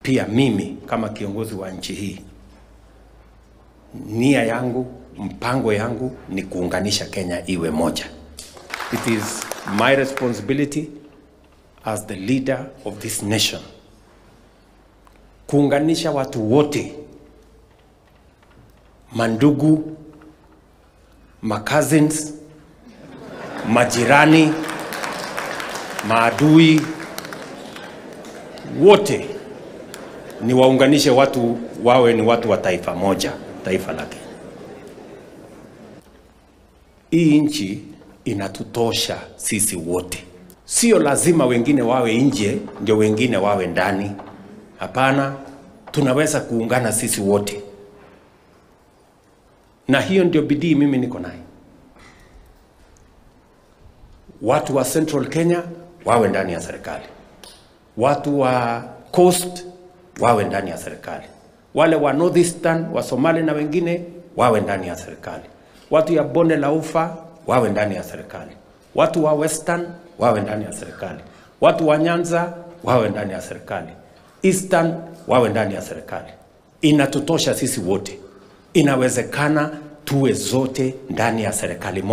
pia mimi kama kiongozi wa nchi hii, nia yangu, mpango yangu ni kuunganisha Kenya iwe moja. It is my responsibility as the leader of this nation kuunganisha watu wote, mandugu, cousins, majirani, maadui, wote ni waunganishe watu wawe ni watu wa taifa moja, taifa la Kenya. Hii nchi inatutosha sisi wote. Sio lazima wengine wawe nje ndio wengine wawe ndani. Hapana, tunaweza kuungana sisi wote. Na hiyo ndio bidii mimi niko nayo. Watu wa Central Kenya wawe ndani ya serikali. Watu wa Coast wawe ndani ya serikali. Wale wa Northeastern, wa Somali na wengine wawe ndani ya serikali. Watu ya Bonde la Ufa wawe ndani ya serikali. Watu wa Western wawe ndani ya serikali. Watu wa Nyanza wawe ndani ya serikali. Eastern wawe ndani ya serikali. Inatutosha sisi wote. Inawezekana tuwe zote ndani ya serikali moja.